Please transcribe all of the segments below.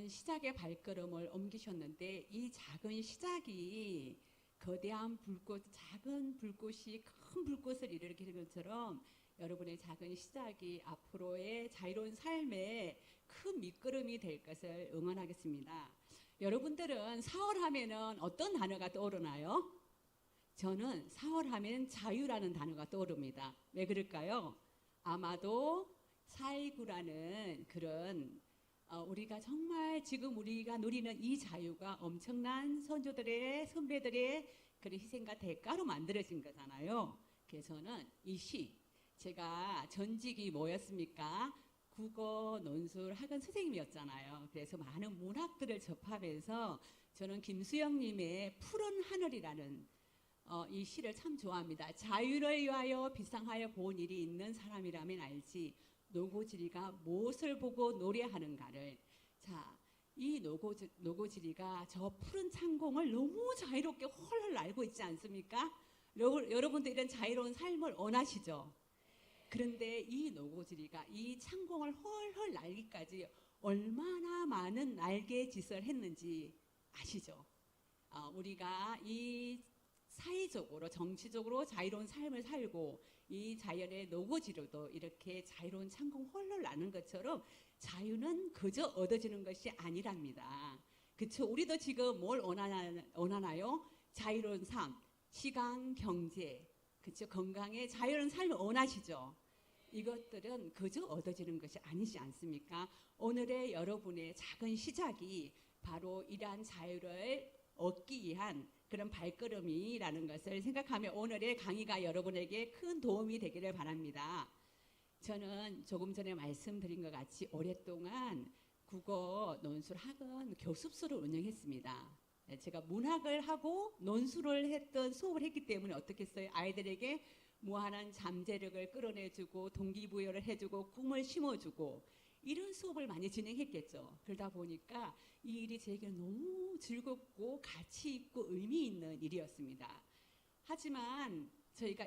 작은 시작의 발걸음을 옮기셨는데 이 작은 시작이 거대한 불꽃, 작은 불꽃이 큰 불꽃을 일으키는 것처럼 여러분의 작은 시작이 앞으로의 자유로운 삶에 큰 밑거름이 될 것을 응원하겠습니다. 여러분들은 4월 하면은 어떤 단어가 떠오르나요? 저는 4월 하면 자유라는 단어가 떠오릅니다. 왜 그럴까요? 아마도 4.19라는 그런 우리가 정말 지금 우리가 누리는 이 자유가 엄청난 선조들의 선배들의 그런 희생과 대가로 만들어진 거잖아요. 그래서 저는 이 시, 제가 전직이 뭐였습니까? 국어 논술 학원 선생님이었잖아요. 그래서 많은 문학들을 접하면서 저는 김수영님의 푸른 하늘이라는 이 시를 참 좋아합니다. 자유를 위하여 비상하여 본 일이 있는 사람이라면 알지 노고지리가 무엇을 보고 노래하는가를. 자, 이 노고지리가 저 푸른 창공을 너무 자유롭게 헐헐 날고 있지 않습니까? 여러분도 이런 자유로운 삶을 원하시죠? 그런데 이 노고지리가 이 창공을 헐헐 날기까지 얼마나 많은 날개짓을 했는지 아시죠? 우리가 이 사회적으로 정치적으로 자유로운 삶을 살고 이 자연의 노고지로도 이렇게 자유로운 창공 홀로 나는 것처럼 자유는 그저 얻어지는 것이 아니랍니다. 그쵸? 우리도 지금 뭘 원하나요? 자유로운 삶, 시간, 경제, 그쵸? 건강에 자유로운 삶을 원하시죠? 이것들은 그저 얻어지는 것이 아니지 않습니까? 오늘의 여러분의 작은 시작이 바로 이러한 자유를 얻기 위한 그런 발걸음이라는 것을 생각하며 오늘의 강의가 여러분에게 큰 도움이 되기를 바랍니다. 저는 조금 전에 말씀드린 것 같이 오랫동안 국어 논술 학원 교습소를 운영했습니다. 제가 문학을 하고 논술을 했던 수업을 했기 때문에 어떻게 했어요? 아이들에게 무한한 잠재력을 끌어내주고 동기부여를 해주고 꿈을 심어주고 이런 수업을 많이 진행했겠죠. 그러다 보니까 이 일이 제게 너무 즐겁고 가치 있고 의미 있는 일이었습니다. 하지만 저희가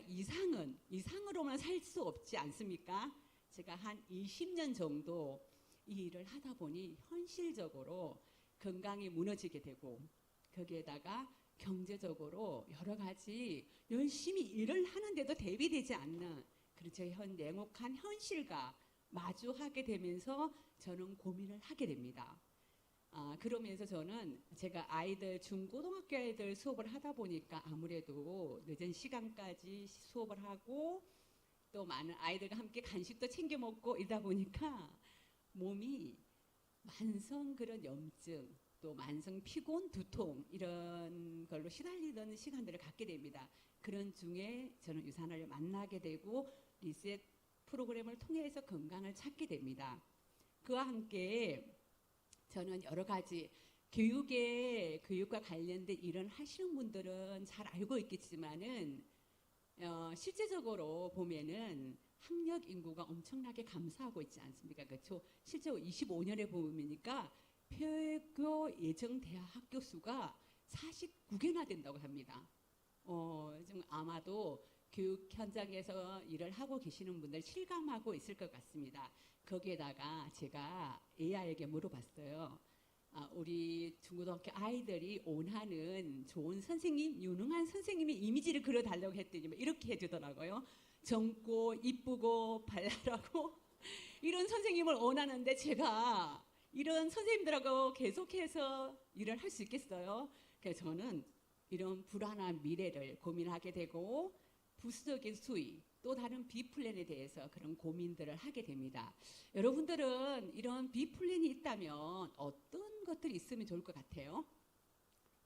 이상으로만 살 수 없지 않습니까? 제가 한 20년 정도 이 일을 하다 보니 현실적으로 건강이 무너지게 되고 거기에다가 경제적으로 여러 가지 열심히 일을 하는데도 대비되지 않는 그렇죠. 냉혹한 현실과 마주하게 되면서 저는 고민을 하게 됩니다. 그러면서 저는 제가 아이들 중고등학교 아이들 수업을 하다 보니까 아무래도 늦은 시간까지 수업을 하고 또 많은 아이들과 함께 간식도 챙겨 먹고 이러다 보니까 몸이 만성 그런 염증 또 만성 피곤 두통 이런 걸로 시달리던 시간들을 갖게 됩니다. 그런 중에 저는 유산을 만나게 되고 리셋 프로그램을 통해서 건강을 찾게 됩니다. 그와 함께 저는 여러 가지 교육과 관련된 일을 하시는 분들은 잘 알고 있겠지만은 실제적으로 보면은 학력 인구가 엄청나게 감소하고 있지 않습니까? 그렇죠? 실제로 25년에 보니까 폐교 예정 대학 학교 수가 49개나 된다고 합니다. 좀 아마도 교육 현장에서 일을 하고 계시는 분들 실감하고 있을 것 같습니다. 거기에다가 제가 AI에게 물어봤어요. 우리 중고등학교 아이들이 원하는 좋은 선생님, 유능한 선생님의 이미지를 그려달라고 했더니 이렇게 해주더라고요. 젊고 이쁘고 발랄하고 이런 선생님을 원하는데 제가 이런 선생님들하고 계속해서 일을 할 수 있겠어요? 그래서 저는 이런 불안한 미래를 고민하게 되고 부수적인 수위 또 다른 B플랜에 대해서 그런 고민들을 하게 됩니다. 여러분들은 이런 B플랜이 있다면 어떤 것들이 있으면 좋을 것 같아요?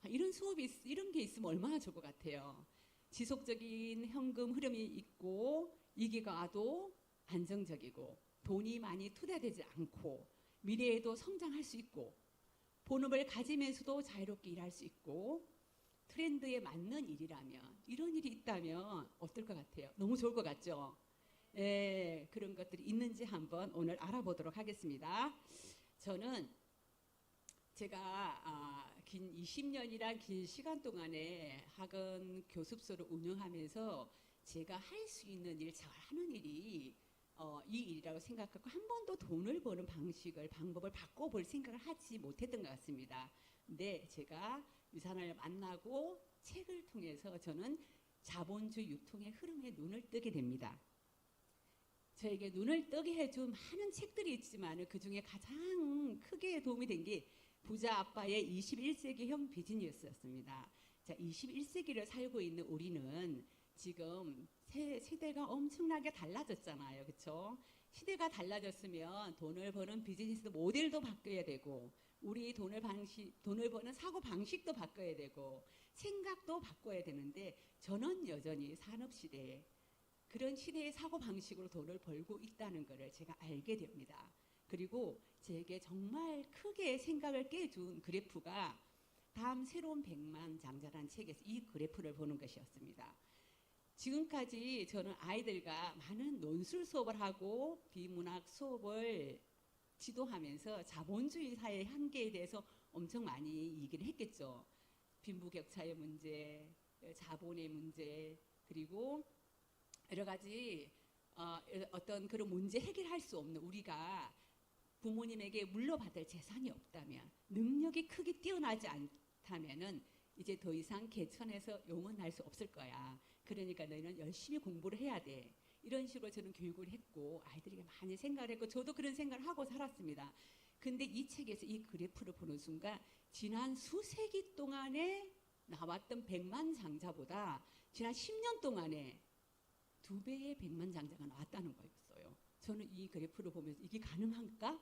이런 수업이 이런 게 있으면 얼마나 좋을 것 같아요? 지속적인 현금 흐름이 있고 이기가 와도 안정적이고 돈이 많이 투자되지 않고 미래에도 성장할 수 있고 본업을 가지면서도 자유롭게 일할 수 있고 트렌드에 맞는 일이라면 이런 일이 있다면 어떨 것 같아요? 너무 좋을 것 같죠? 예, 그런 것들이 있는지 한번 오늘 알아보도록 하겠습니다. 저는 제가 긴 20년이란 긴 시간 동안에 학원 교습소를 운영하면서 제가 할 수 있는 일, 잘 하는 일이 이 일이라고 생각하고 한 번도 돈을 버는 방법을 바꿔볼 생각을 하지 못했던 것 같습니다. 근데 제가 유산을 만나고 책을 통해서 저는 자본주의 유통의 흐름에 눈을 뜨게 됩니다. 저에게 눈을 뜨게 해준 많은 책들이 있지만 그 중에 가장 크게 도움이 된 게 부자 아빠의 21세기형 비즈니스였습니다. 자, 21세기를 살고 있는 우리는 지금 세대가 엄청나게 달라졌잖아요. 그렇죠? 시대가 달라졌으면 돈을 버는 비즈니스 모델도 바뀌어야 되고 우리 돈을 버는 사고 방식도 바꿔야 되고 생각도 바꿔야 되는데 저는 여전히 산업시대에 그런 시대의 사고방식으로 돈을 벌고 있다는 것을 제가 알게 됩니다. 그리고 제게 정말 크게 생각을 깨준 그래프가 다음 새로운 백만 장자라는 책에서 이 그래프를 보는 것이었습니다. 지금까지 저는 아이들과 많은 논술 수업을 하고 비문학 수업을 지도하면서 자본주의 사회의 한계에 대해서 엄청 많이 얘기를 했겠죠. 빈부격차의 문제, 자본의 문제, 그리고 여러 가지 어떤 그런 문제 해결할 수 없는 우리가 부모님에게 물려받을 재산이 없다면 능력이 크게 뛰어나지 않다면은 이제 더 이상 개천에서 영원할 수 없을 거야. 그러니까 너희는 열심히 공부를 해야 돼. 이런 식으로 저는 교육을 했고 아이들에게 많이 생각을 했고 저도 그런 생각을 하고 살았습니다. 근데 이 책에서 이 그래프를 보는 순간 지난 수세기 동안에 나왔던 백만장자보다 지난 10년 동안에 2배의 백만장자가 나왔다는 거였어요. 저는 이 그래프를 보면서 이게 가능한가?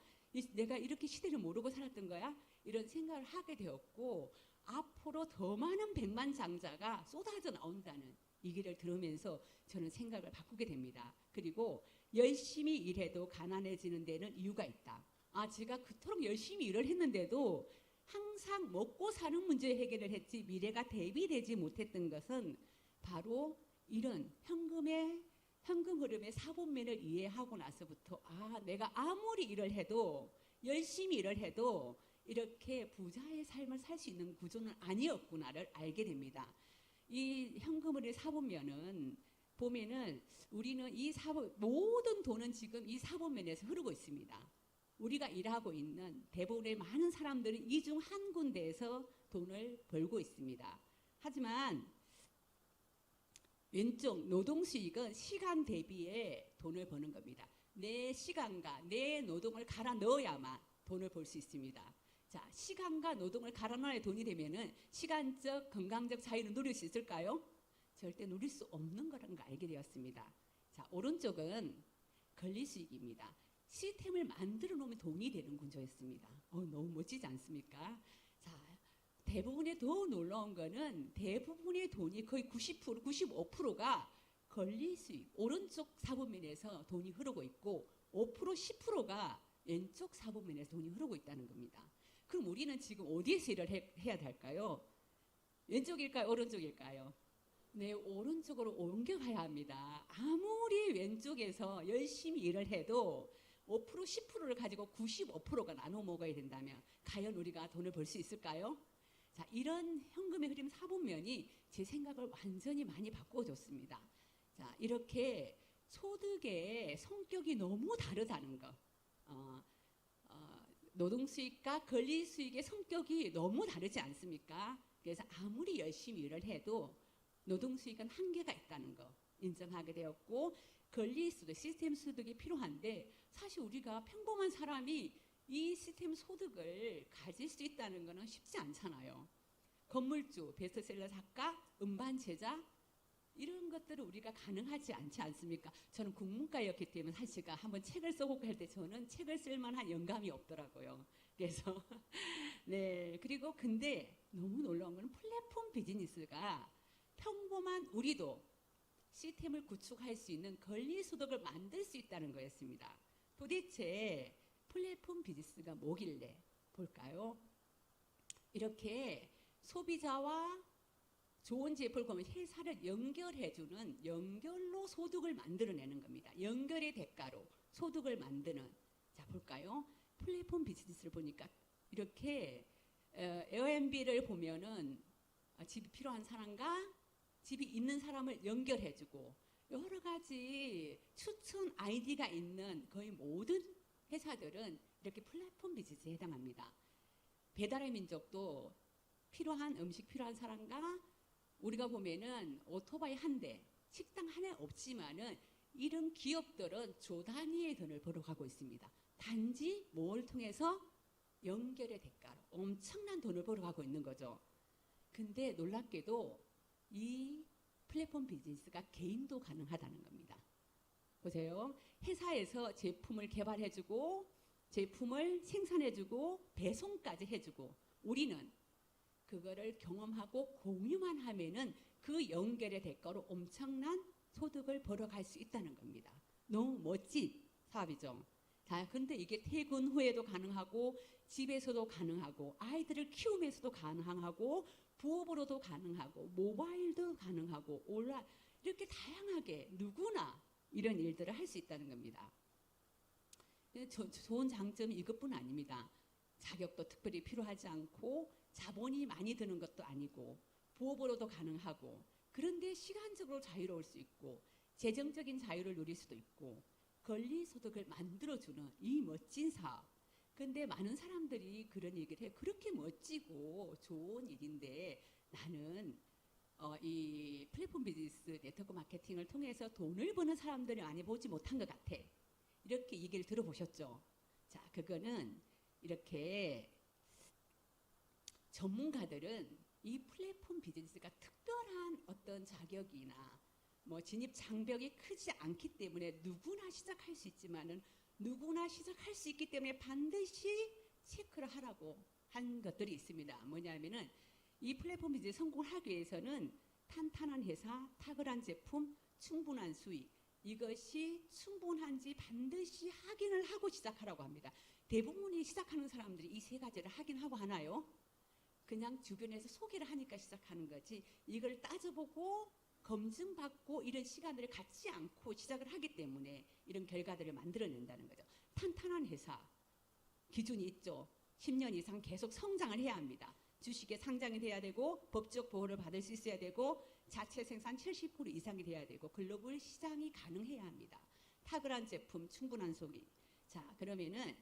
내가 이렇게 시대를 모르고 살았던 거야? 이런 생각을 하게 되었고 앞으로 더 많은 백만장자가 쏟아져 나온다는 얘기를 들으면서 저는 생각을 바꾸게 됩니다. 그리고 열심히 일해도 가난해지는 데는 이유가 있다. 제가 그토록 열심히 일을 했는데도 항상 먹고 사는 문제 해결을 했지 미래가 대비되지 못했던 것은 바로 이런 현금 흐름의 사본면을 이해하고 나서부터 내가 아무리 일을 해도 열심히 일을 해도 이렇게 부자의 삶을 살 수 있는 구조는 아니었구나를 알게 됩니다. 이 현금흐름의 사본면은 보면은 우리는 모든 돈은 지금 이 사본면에서 흐르고 있습니다. 우리가 일하고 있는 대부분의 많은 사람들은 이 중 한 군데에서 돈을 벌고 있습니다. 하지만 왼쪽 노동수익은 시간 대비에 돈을 버는 겁니다. 내 시간과 내 노동을 갈아 넣어야만 돈을 벌 수 있습니다. 자, 시간과 노동을 갈아 넣어야 돈이 되면은 시간적, 건강적 자유를 누릴 수 있을까요? 절대 누릴 수 없는 거라는 걸 알게 되었습니다. 자, 오른쪽은 권리수익입니다. 시스템을 만들어 놓으면 돈이 되는 구조였습니다. 너무 멋지지 않습니까? 자, 대부분의 더 놀라운 거는 대부분의 돈이 거의 90%, 95%가 권리수익, 오른쪽 사본면에서 돈이 흐르고 있고 5%, 10%가 왼쪽 사본면에서 돈이 흐르고 있다는 겁니다. 그럼 우리는 지금 어디에서 일을 해야 될까요? 왼쪽일까요? 오른쪽일까요? 네, 오른쪽으로 옮겨가야 합니다. 아무리 왼쪽에서 열심히 일을 해도 5%, 10%를 가지고 95%가 나눠 먹어야 된다면 과연 우리가 돈을 벌 수 있을까요? 자, 이런 현금의 흐름 사본면이 제 생각을 완전히 많이 바꿔줬습니다. 자, 이렇게 소득의 성격이 너무 다르다는 거. 노동수익과 권리수익의 성격이 너무 다르지 않습니까? 그래서 아무리 열심히 일을 해도 노동수익은 한계가 있다는 거 인정하게 되었고 권리수득, 시스템 소득이 필요한데 사실 우리가 평범한 사람이 이 시스템 소득을 가질 수 있다는 것은 쉽지 않잖아요. 건물주, 베스트셀러 작가, 음반 제작 이런 것들은 우리가 가능하지 않지 않습니까? 저는 국문과였기 때문에 사실 제가 한번 책을 써볼까 할 때 저는 책을 쓸 만한 영감이 없더라고요. 그래서 네, 그리고 근데 너무 놀라운 건 플랫폼 비즈니스가 평범한 우리도 시스템을 구축할 수 있는 권리소득을 만들 수 있다는 거였습니다. 도대체 플랫폼 비즈니스가 뭐길래 볼까요? 이렇게 소비자와 좋은 제품을 보면 회사를 연결해주는 연결로 소득을 만들어내는 겁니다. 연결의 대가로 소득을 만드는. 자, 볼까요? 플랫폼 비즈니스를 보니까 이렇게 에어비앤비를 보면은 집이 필요한 사람과 집이 있는 사람을 연결해주고 여러 가지 추천 아이디가 있는 거의 모든 회사들은 이렇게 플랫폼 비즈니스에 해당합니다. 배달의 민족도 필요한 음식 필요한 사람과 우리가 보면은 오토바이 한 대, 식당 하나 없지만은 이런 기업들은 조 단위의 돈을 벌어가고 있습니다. 단지 뭘 통해서 연결의 대가로 엄청난 돈을 벌어가고 있는 거죠. 근데 놀랍게도 이 플랫폼 비즈니스가 개인도 가능하다는 겁니다. 보세요. 회사에서 제품을 개발해주고 제품을 생산해주고 배송까지 해주고 우리는 그거를 경험하고 공유만 하면은 그 연결의 대가로 엄청난 소득을 벌어갈 수 있다는 겁니다. 너무 멋진 사업이죠. 자, 근데 이게 퇴근 후에도 가능하고 집에서도 가능하고 아이들을 키우면서도 가능하고 부업으로도 가능하고 모바일도 가능하고 온라인 이렇게 다양하게 누구나 이런 일들을 할 수 있다는 겁니다. 좋은 장점이 이것뿐 아닙니다. 자격도 특별히 필요하지 않고 자본이 많이 드는 것도 아니고 부업으로도 가능하고 그런데 시간적으로 자유로울 수 있고 재정적인 자유를 누릴 수도 있고 권리소득을 만들어주는 이 멋진 사업. 근데 많은 사람들이 그런 얘기를 해요. 그렇게 멋지고 좋은 일인데 나는 이 플랫폼 비즈니스 네트워크 마케팅을 통해서 돈을 버는 사람들을 많이 보지 못한 것 같아. 이렇게 얘기를 들어보셨죠? 자, 그거는 이렇게 전문가들은 이 플랫폼 비즈니스가 특별한 어떤 자격이나 뭐 진입 장벽이 크지 않기 때문에 누구나 시작할 수 있지만은 누구나 시작할 수 있기 때문에 반드시 체크를 하라고 한 것들이 있습니다. 뭐냐면은 이 플랫폼 비즈니스 성공하기 위해서는 탄탄한 회사, 탁월한 제품, 충분한 수익 이것이 충분한지 반드시 확인을 하고 시작하라고 합니다. 대부분이 시작하는 사람들이 이 세 가지를 확인하고 하나요? 그냥 주변에서 소개를 하니까 시작하는 거지 이걸 따져보고 검증받고 이런 시간들을 갖지 않고 시작을 하기 때문에 이런 결과들을 만들어낸다는 거죠. 탄탄한 회사 기준이 있죠. 10년 이상 계속 성장을 해야 합니다. 주식에 상장이 돼야 되고 법적 보호를 받을 수 있어야 되고 자체 생산 70% 이상이 돼야 되고 글로벌 시장이 가능해야 합니다. 탁월한 제품, 충분한 소비. 자, 그러면은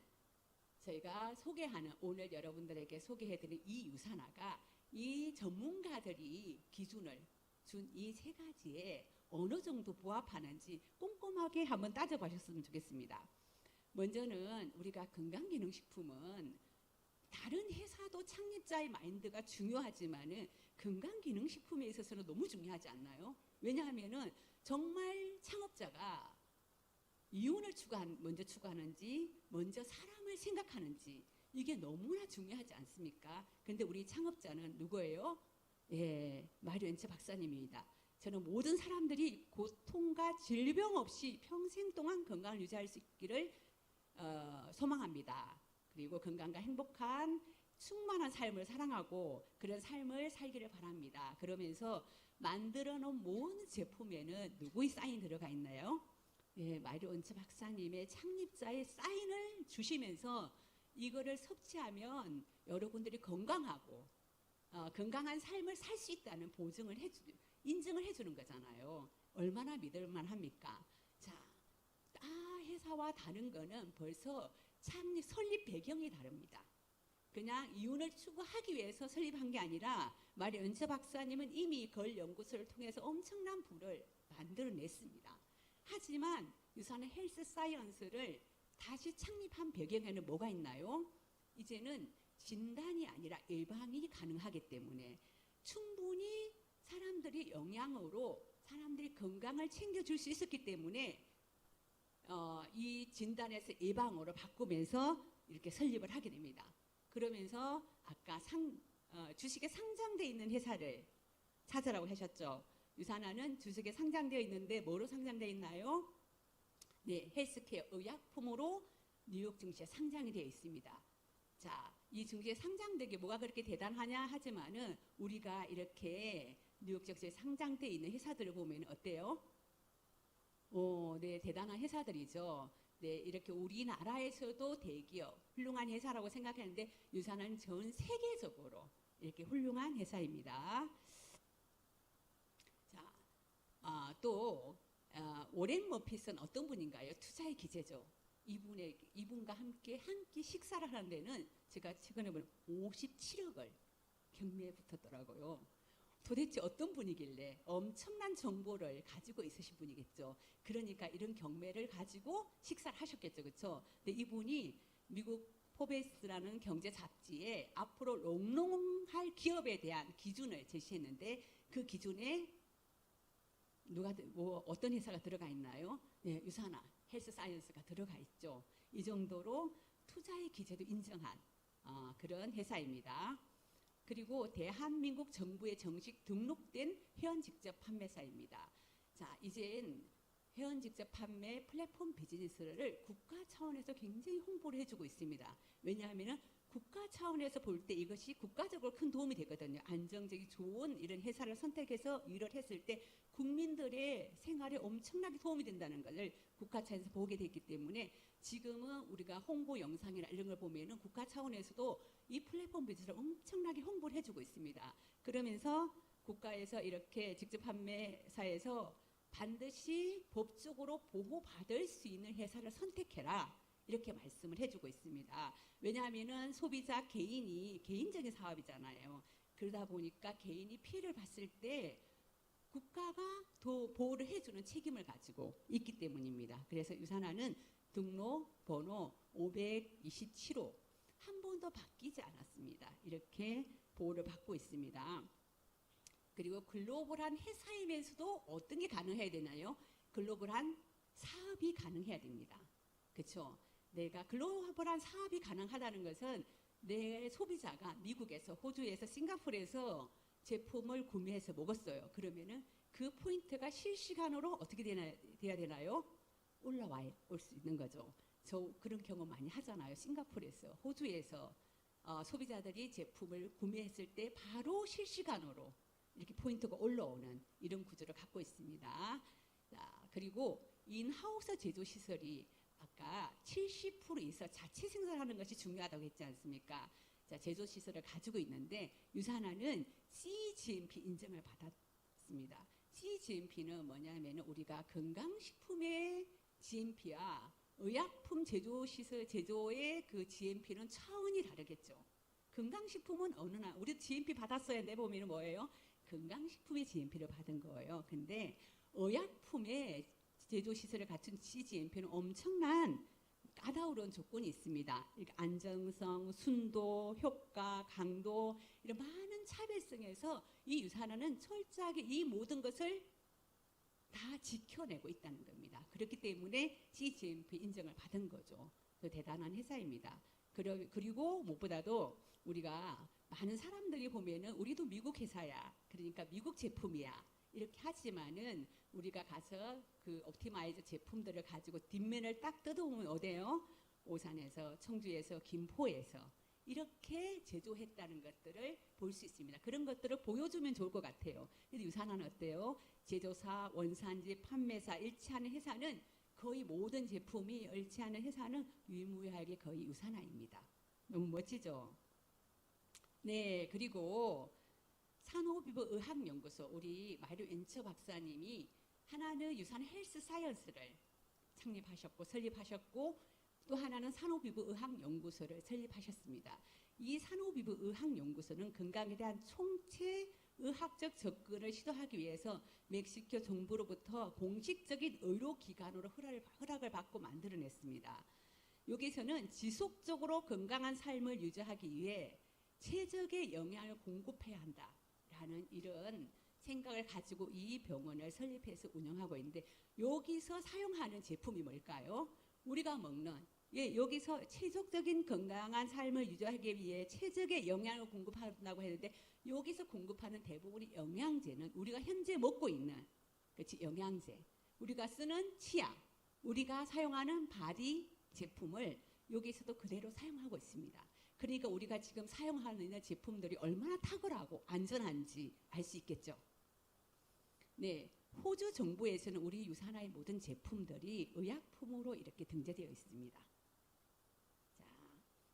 저희가 소개하는 오늘 여러분들에게 소개해드린 이 유산화가 이 전문가들이 기준을 준 이 세 가지에 어느 정도 부합하는지 꼼꼼하게 한번 따져보셨으면 좋겠습니다. 먼저는 우리가 건강기능식품은 다른 회사도 창립자의 마인드가 중요하지만은 건강기능식품에 있어서는 너무 중요하지 않나요? 왜냐하면은 정말 창업자가 이윤을 먼저 추구하는지 먼저 사람을 생각하는지 이게 너무나 중요하지 않습니까? 근데 우리 창업자는 누구예요? 예, 마리오 엔츠 박사님입니다. 저는 모든 사람들이 고통과 질병 없이 평생 동안 건강을 유지할 수 있기를 소망합니다. 그리고 건강과 행복한 충만한 삶을 사랑하고 그런 삶을 살기를 바랍니다. 그러면서 만들어 놓은 모든 제품에는 누구의 사인이 들어가 있나요? 예, 마리오 엔츠 박사님의 창립자의 사인을 주시면서 이거를 섭취하면 여러분들이 건강하고 건강한 삶을 살 수 있다는 인증을 해주는 거잖아요. 얼마나 믿을만 합니까? 자, 회사와 다른 거는 벌써 설립 배경이 다릅니다. 그냥 이윤을 추구하기 위해서 설립한 게 아니라 마리오 엔츠 박사님은 이미 걸 연구소를 통해서 엄청난 부를 만들어냈습니다. 하지만 유산의 헬스 사이언스를 다시 창립한 배경에는 뭐가 있나요? 이제는 진단이 아니라 예방이 가능하기 때문에 충분히 사람들이 영양으로 사람들이 건강을 챙겨줄 수 있었기 때문에 이 진단에서 예방으로 바꾸면서 이렇게 설립을 하게 됩니다. 그러면서 아까 주식에 상장되어 있는 회사를 찾으라고 하셨죠. 유산화는 주식에 상장되어 있는데 뭐로 상장되어 있나요? 네, 헬스케어 의약품으로 뉴욕 증시에 상장이 되어 있습니다. 자, 이 증시에 상장되게 뭐가 그렇게 대단하냐 하지만은 우리가 이렇게 뉴욕 증시에 상장되어 있는 회사들을 보면 어때요? 네, 대단한 회사들이죠. 네, 이렇게 우리나라에서도 대기업, 훌륭한 회사라고 생각하는데 유산은 전 세계적으로 이렇게 훌륭한 회사입니다. 자, 또 오렌 머핏은 어떤 분인가요? 투자의 기재죠. 이분과 함께 한 끼 식사를 하는 데는 제가 최근에 보면 57억을 경매에 붙었더라고요. 도대체 어떤 분이길래 엄청난 정보를 가지고 있으신 분이겠죠. 그러니까 이런 경매를 가지고 식사를 하셨겠죠. 그렇죠? 근데 이분이 미국 포베스라는 경제 잡지에 앞으로 롱롱할 기업에 대한 기준을 제시했는데 그 기준에 어떤 회사가 들어가 있나요? 네, 유산화, 헬스 사이언스가 들어가 있죠. 이 정도로 투자의 기재도 인정한 그런 회사입니다. 그리고 대한민국 정부에 정식 등록된 회원 직접 판매사입니다. 자, 이젠 회원 직접 판매 플랫폼 비즈니스를 국가 차원에서 굉장히 홍보를 해주고 있습니다. 왜냐하면 국가 차원에서 볼 때 이것이 국가적으로 큰 도움이 되거든요. 안정적이 좋은 이런 회사를 선택해서 일을 했을 때 국민들의 생활에 엄청나게 도움이 된다는 것을 국가 차원에서 보게 됐기 때문에 지금은 우리가 홍보 영상이나 이런 걸 보면은 국가 차원에서도 이 플랫폼 비즈니스를 엄청나게 홍보를 해주고 있습니다. 그러면서 국가에서 이렇게 직접 판매사에서 반드시 법적으로 보호받을 수 있는 회사를 선택해라. 이렇게 말씀을 해주고 있습니다. 왜냐하면은 소비자 개인적인 사업이잖아요. 그러다 보니까 개인이 피해를 봤을 때 국가가 더 보호를 해주는 책임을 가지고 있기 때문입니다. 그래서 유산화는 등록번호 527호 한 번도 바뀌지 않았습니다. 이렇게 보호를 받고 있습니다. 그리고 글로벌한 회사이면서도 어떤 게 가능해야 되나요? 글로벌한 사업이 가능해야 됩니다. 그렇죠? 내가 글로벌한 사업이 가능하다는 것은 내 소비자가 미국에서, 호주에서, 싱가포르에서 제품을 구매해서 먹었어요. 그러면은 그 포인트가 실시간으로 어떻게 돼야 되나요? 올 수 있는 거죠. 저 그런 경험 많이 하잖아요. 싱가포르에서, 호주에서 소비자들이 제품을 구매했을 때 바로 실시간으로 이렇게 포인트가 올라오는 이런 구조를 갖고 있습니다. 자, 그리고 인하우스 제조 시설이 아까 70% 이상 자체 생산하는 것이 중요하다고 했지 않습니까? 자, 제조 시설을 가지고 있는데 유산화는 CGMP 인증을 받았습니다. CGMP는 뭐냐면 우리가 건강식품의 GMP와 의약품 제조 시설 제조의 그 GMP는 차원이 다르겠죠. 건강식품은 우리 GMP 받았어야 내 보면은 뭐예요? 건강식품의 GMP를 받은 거예요. 근데 의약품의 제조시설을 갖춘 CGMP는 엄청난 까다로운 조건이 있습니다. 안정성, 순도, 효과, 강도 이런 많은 차별성에서 이 유산화는 철저하게 이 모든 것을 다 지켜내고 있다는 겁니다. 그렇기 때문에 CGMP 인정을 받은 거죠. 대단한 회사입니다. 그리고 무엇보다도 우리가 많은 사람들이 보면은 우리도 미국 회사야. 그러니까 미국 제품이야. 이렇게 하지만은 우리가 가서 그 옵티마이저 제품들을 가지고 뒷면을 딱 뜯어보면 어디예요? 오산에서, 청주에서, 김포에서 이렇게 제조했다는 것들을 볼 수 있습니다. 그런 것들을 보여주면 좋을 것 같아요. 근데 유산화는 어때요? 제조사, 원산지, 판매사, 일치하는 회사는 거의 모든 제품이 일치하는 회사는 유일무이하게 거의 유산화입니다. 너무 멋지죠? 네, 그리고 산호피부의학연구소 우리 마리오 엔처 박사님이 하나는 유산 헬스 사이언스를 창립하셨고 설립하셨고 또 하나는 산호피부의학연구소를 설립하셨습니다. 이 산호피부의학연구소는 건강에 대한 총체 의학적 접근을 시도하기 위해서 멕시코 정부로부터 공식적인 의료기관으로 허락을 받고 만들어냈습니다. 여기서는 지속적으로 건강한 삶을 유지하기 위해 최적의 영양을 공급해야 한다라는 이런 생각을 가지고 이 병원을 설립해서 운영하고 있는데 여기서 사용하는 제품이 뭘까요? 우리가 먹는 여기서 최적적인 건강한 삶을 유지하기 위해 최적의 영양을 공급한다고 했는데 여기서 공급하는 대부분의 영양제는 우리가 현재 먹고 있는 그렇지 영양제 우리가 쓰는 치약 우리가 사용하는 바디 제품을 여기서도 그대로 사용하고 있습니다. 그러니까 우리가 지금 사용하는 제품들이 얼마나 탁월하고 안전한지 알 수 있겠죠. 네, 호주 정부에서는 우리 유산화의 모든 제품들이 의약품으로 이렇게 등재되어 있습니다. 자,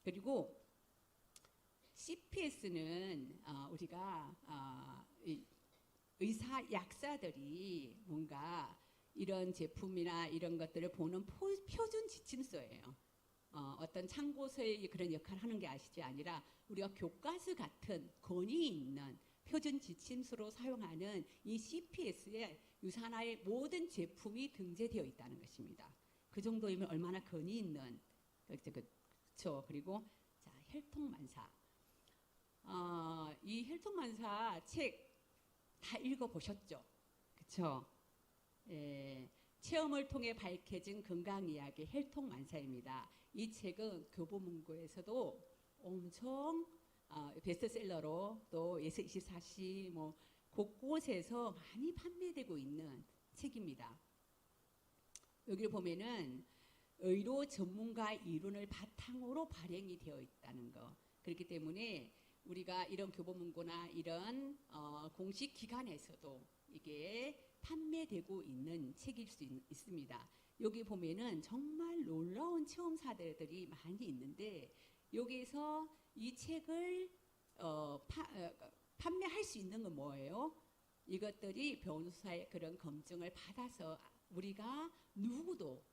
그리고 CPS는 우리가 의사 약사들이 뭔가 이런 제품이나 이런 것들을 보는 표준 지침서예요. 어떤 참고서의 그런 역할을 하는 게 아니라 우리가 교과서 같은 권위 있는 표준 지침서로 사용하는 이 CPS에 유산화의 모든 제품이 등재되어 있다는 것입니다. 그 정도이면 얼마나 권위 있는 그렇죠. 그리고 자, 혈통만사. 이 혈통만사 책 다 읽어보셨죠? 그렇죠? 예, 체험을 통해 밝혀진 건강 이야기 혈통만사입니다. 이 책은 교보문고에서도 엄청 베스트셀러로 또 예스24시 뭐 곳곳에서 많이 판매되고 있는 책입니다. 여기를 보면은 의료 전문가 이론을 바탕으로 발행이 되어 있다는 거. 그렇기 때문에 우리가 이런 교보문고나 이런 공식 기관에서도 이게 판매되고 있는 책일 수 있습니다. 여기 보면은 정말 놀라운 체험 사례들이 많이 있는데 여기서 이 책을 판매할 수 있는 건 뭐예요? 이것들이 변호사의 그런 검증을 받아서 우리가 누구도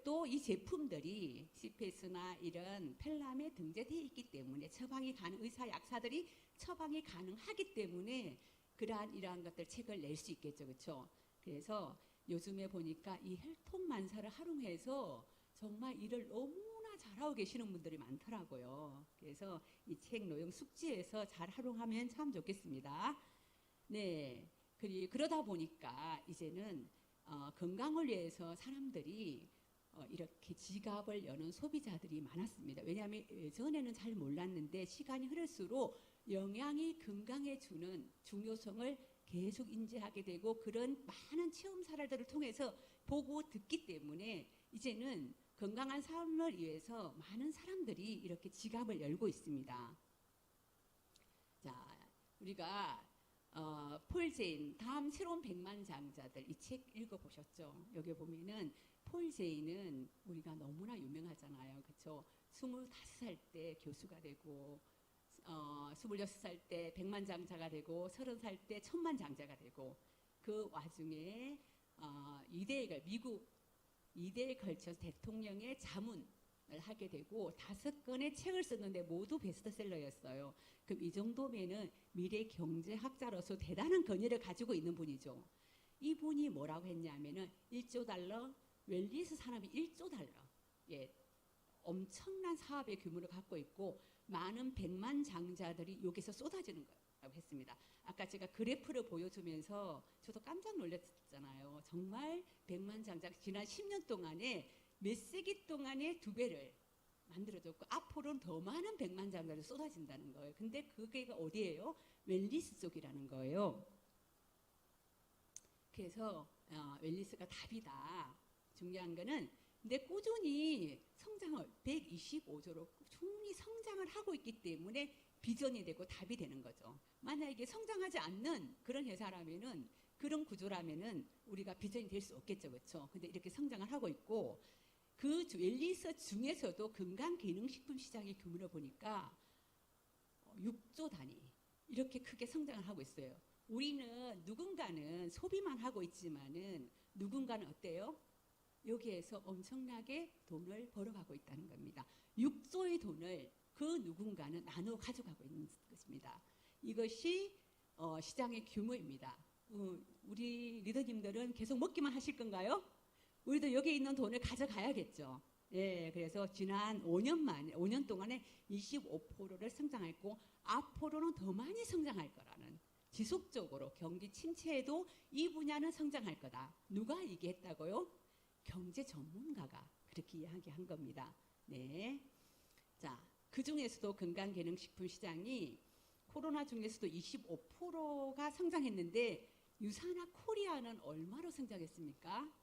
또 이 제품들이 CPS나 이런 펠람에 등재되어 있기 때문에 처방이 가능 의사 약사들이 처방이 가능하기 때문에 이러한 것들 책을 낼 수 있겠죠, 그렇죠? 그래서 요즘에 보니까 이 혈통만사를 활용해서 정말 일을 너무나 잘하고 계시는 분들이 많더라고요. 그래서 이 책 내용 숙지해서 잘 활용하면 참 좋겠습니다. 네, 그러다 보니까 이제는 건강을 위해서 사람들이 이렇게 지갑을 여는 소비자들이 많았습니다. 왜냐하면 예전에는 잘 몰랐는데 시간이 흐를수록 영양이 건강에 주는 중요성을 계속 인지하게 되고 그런 많은 체험 사례들을 통해서 보고 듣기 때문에 이제는 건강한 삶을 위해서 많은 사람들이 이렇게 지갑을 열고 있습니다. 자, 우리가 폴 제인 다음 새로운 백만장자들 이 책 읽어보셨죠? 여기 보면은 폴 제인은 우리가 너무나 유명하잖아요. 그렇죠? 25살 때 교수가 되고 26살 때 백만장자가 되고 30살 때 천만장자가 되고 그 와중에 미국 2대에 걸쳐서 대통령의 자문을 하게 되고 5권의 책을 썼는데 모두 베스트셀러였어요. 그럼 이 정도면은 미래 경제학자로서 대단한 권위를 가지고 있는 분이죠. 이분이 뭐라고 했냐면은 1조 달러, 웰리스 산업이 1조 달러. 예, 엄청난 사업의 규모를 갖고 있고 많은 백만장자들이 여기서 쏟아지는 거라고 했습니다. 아까 제가 그래프를 보여주면서 저도 깜짝 놀랐잖아요. 정말 백만장자 지난 10년 동안에 몇 세기 동안에 2배를 만들어졌고 앞으로는 더 많은 백만장자들이 쏟아진다는 거예요. 근데 그게 어디예요? 웰리스 쪽이라는 거예요. 그래서 웰리스가 답이다. 중요한 거는 근데 꾸준히 성장을 125조로 꾸준히 성장을 하고 있기 때문에 비전이 되고 답이 되는 거죠. 만약에 성장하지 않는 그런 회사라면은 그런 구조라면은 우리가 비전이 될 수 없겠죠, 그렇죠? 근데 이렇게 성장을 하고 있고 그 웰리스 중에서도 건강기능식품 시장의 규모를 보니까 6조 단위 이렇게 크게 성장을 하고 있어요. 우리는 누군가는 소비만 하고 있지만은 누군가는 어때요? 여기에서 엄청나게 돈을 벌어가고 있다는 겁니다. 6조의 돈을 그 누군가는 나누어 가져가고 있는 것입니다. 이것이 시장의 규모입니다. 우리 리더님들은 계속 먹기만 하실 건가요? 우리도 여기 있는 돈을 가져가야겠죠. 예, 그래서 지난 5년 동안에 25%를 성장했고 앞으로는 더 많이 성장할 거라는 지속적으로 경기 침체에도 이 분야는 성장할 거다. 누가 얘기했다고요? 경제 전문가가 그렇게 이야기한 겁니다. 네. 자, 그 중에서도 건강기능식품 시장이 코로나 중에서도 25%가 성장했는데 유산화 코리아는 얼마로 성장했습니까?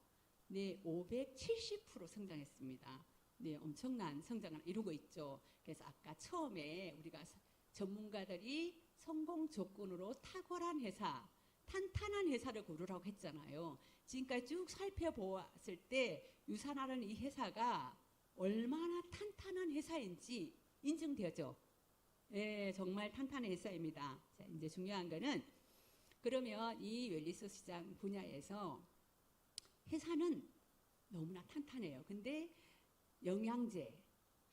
네, 570% 성장했습니다. 네, 엄청난 성장을 이루고 있죠. 그래서 아까 처음에 우리가 전문가들이 성공 조건으로 탁월한 회사, 탄탄한 회사를 고르라고 했잖아요. 지금까지 쭉 살펴보았을 때 유산화라는 이 회사가 얼마나 탄탄한 회사인지 인증되죠. 예, 정말 탄탄한 회사입니다. 자, 이제 중요한 거는 그러면 이 웰리스 시장 분야에서 회사는 너무나 탄탄해요. 근데 영양제,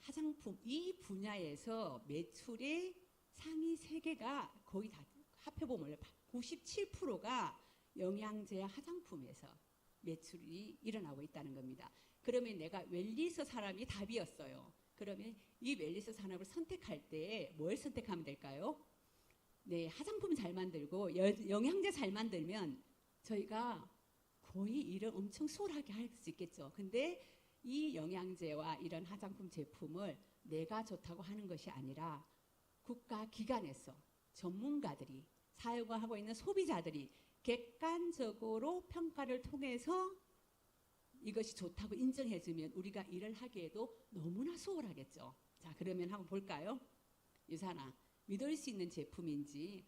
화장품 이 분야에서 매출의 상위 3개가 거의 다 합해보면 97%가 영양제, 화장품에서 매출이 일어나고 있다는 겁니다. 그러면 내가 웰니스 산업이 답이었어요. 그러면 이 웰니스 산업을 선택할 때 뭘 선택하면 될까요? 네, 화장품 잘 만들고 영양제 잘 만들면 저희가 거의 일을 엄청 수월하게 할 수 있겠죠. 근데 이 영양제와 이런 화장품 제품을 내가 좋다고 하는 것이 아니라 국가 기관에서 전문가들이 사용을 하고 있는 소비자들이 객관적으로 평가를 통해서 이것이 좋다고 인정해주면 우리가 일을 하기에도 너무나 수월하겠죠. 자, 그러면 한번 볼까요? 유산아, 믿을 수 있는 제품인지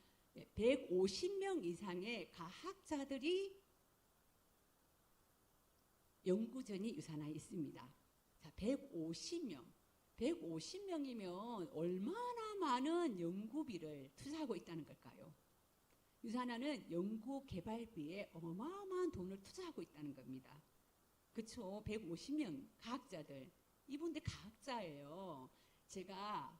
150명 이상의 과학자들이 연구전이 유산화에 있습니다. 자, 150명. 150명이면 얼마나 많은 연구비를 투자하고 있다는 걸까요? 유산화는 연구 개발비에 어마어마한 돈을 투자하고 있다는 겁니다. 그렇죠? 150명 과학자들. 이분들 과학자예요. 제가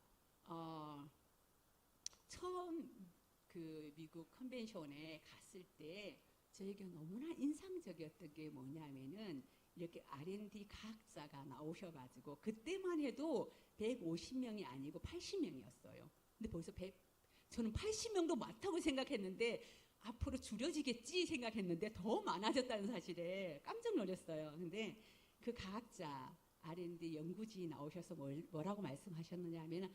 처음 그 미국 컨벤션에 갔을 때 저에게 너무나 인상적이었던 게 뭐냐면은 이렇게 R&D 과학자가 나오셔가지고 그때만 해도 150명이 아니고 80명이었어요. 근데 벌써 저는 80명도 많다고 생각했는데 앞으로 줄여지겠지 생각했는데 더 많아졌다는 사실에 깜짝 놀랐어요. 근데 그 과학자 R&D 연구진이 나오셔서 뭐라고 말씀하셨느냐 하면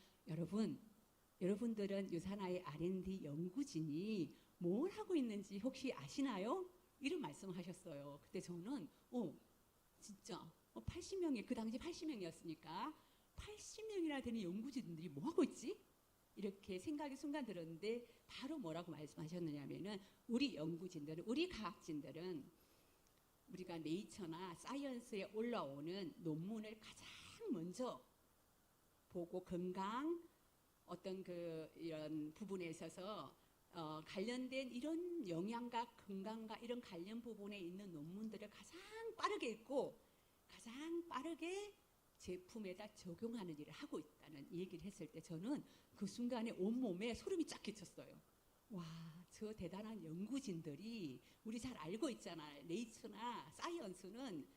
여러분들은 유산화의 R&D 연구진이 뭘 하고 있는지 혹시 아시나요? 이런 말씀하셨어요. 그때 저는 진짜 80명이 그 당시 80명이었으니까 80명이나 되는 연구진들이 뭐 하고 있지? 이렇게 생각이 순간 들었는데 바로 뭐라고 말씀하셨느냐면은 우리 연구진들은 우리 과학진들은 우리가 네이처나 사이언스에 올라오는 논문을 가장 먼저 보고 건강 어떤 이런 부분에 있어서 관련된 이런 영양과 건강과 이런 관련 부분에 있는 논문들을 가장 빠르게 읽고 가장 빠르게 제품에다 적용하는 일을 하고 있다는 얘기를 했을 때 저는 그 순간에 온몸에 소름이 쫙 끼쳤어요. 와, 저 대단한 연구진들이 우리 잘 알고 있잖아요. 네이처나 사이언스는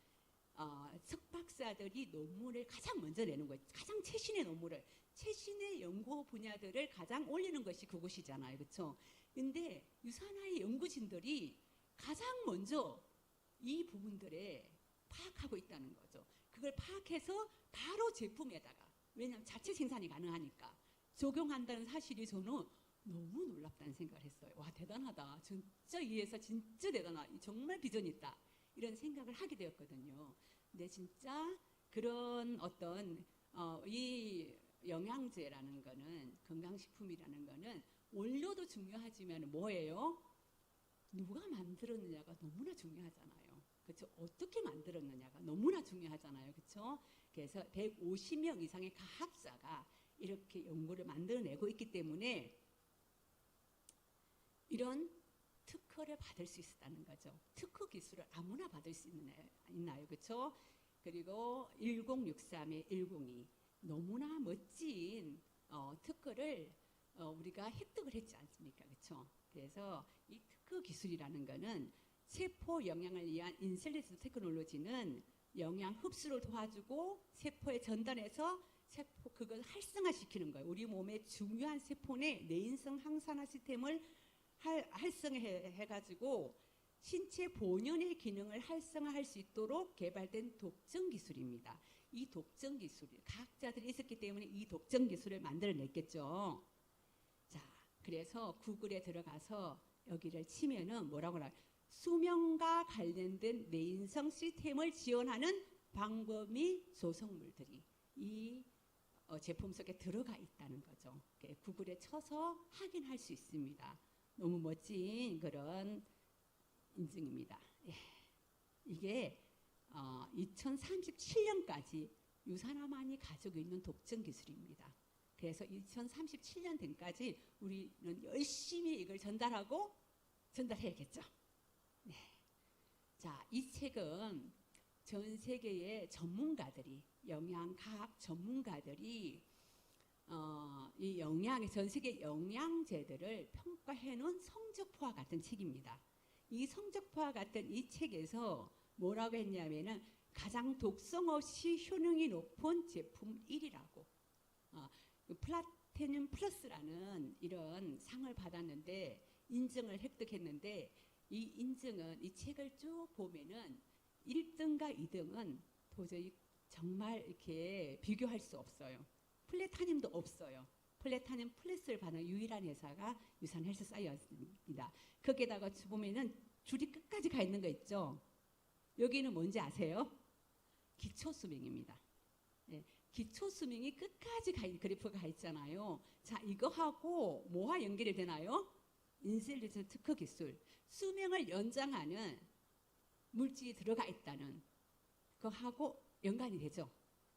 석박사들이 논문을 가장 먼저 내는 거예요. 가장 최신의 논문을 최신의 연구 분야들을 가장 올리는 것이 그곳이잖아요. 그렇죠? 근데 유산화의 연구진들이 가장 먼저 이 부분들에 파악하고 있다는 거죠. 그걸 파악해서 바로 제품에다가 왜냐하면 자체 생산이 가능하니까 적용한다는 사실이 저는 너무 놀랍다는 생각을 했어요. 와, 대단하다. 진짜 이해해서 진짜 대단하다. 정말 비전이 있다. 이런 생각을 하게 되었거든요. 근데 진짜 그런 어떤 이 영양제라는 거는 건강식품이라는 거는 원료도 중요하지만 뭐예요? 누가 만들었느냐가 너무나 중요하잖아요. 그렇죠? 어떻게 만들었느냐가 너무나 중요하잖아요. 그렇죠? 그래서 150명 이상의 과학자가 이렇게 연구를 만들어내고 있기 때문에 이런 특허를 받을 수 있었다는 거죠. 특허 기술을 아무나 받을 수 있나요? 그렇죠? 그리고 1063에 102 너무나 멋진 특허를 우리가 획득을 했지 않습니까? 그렇죠? 그래서 이 특허 기술이라는 거는 세포 영양을 위한 인셀리스 테크놀로지는 영양 흡수를 도와주고 세포에 전달해서 세포 그걸 활성화시키는 거예요. 우리 몸의 중요한 세포 내 내인성 항산화 시스템을 활성화해가지고 신체 본연의 기능을 활성화할 수 있도록 개발된 독점 기술입니다. 이 독점 기술, 과학자들이 있었기 때문에 이 독점 기술을 만들어냈겠죠. 자, 그래서 구글에 들어가서 여기를 치면은 뭐라고 하나? 수명과 관련된 내인성 시스템을 지원하는 방법 및 조성물들이 이 제품 속에 들어가 있다는 거죠. 구글에 쳐서 확인할 수 있습니다. 너무 멋진 그런 인증입니다. 예. 이게 2037년까지 유산화만이 가지고 있는 독점 기술입니다. 그래서 2037년 된까지 우리는 열심히 이걸 전달해야겠죠. 네. 자, 이 책은 전 세계의 전문가들이, 영양학 전문가들이 이 전 세계 영양제들을 평가해 놓은 성적표와 같은 책입니다. 이 성적표와 같은 이 책에서 뭐라고 했냐면은 가장 독성 없이 효능이 높은 제품 1위라고 플라티늄 플러스라는 이런 상을 받았는데 인증을 획득했는데 이 인증은 이 책을 쭉 보면은 1등과 2등은 도저히 정말 이렇게 비교할 수 없어요. 플래타늄도 없어요. 플래타늄 플러스를 받는 유일한 회사가 유산 헬스 사이언스입니다. 거기에다가 보면은 줄이 끝까지 가 있는 거 있죠. 여기는 뭔지 아세요? 기초 수명입니다. 네, 기초 수명이 끝까지 그래프가 가 있잖아요. 자, 이거하고 뭐와 연결이 되나요? 인슐린 특허 기술. 수명을 연장하는 물질이 들어가 있다는 그거하고 연관이 되죠.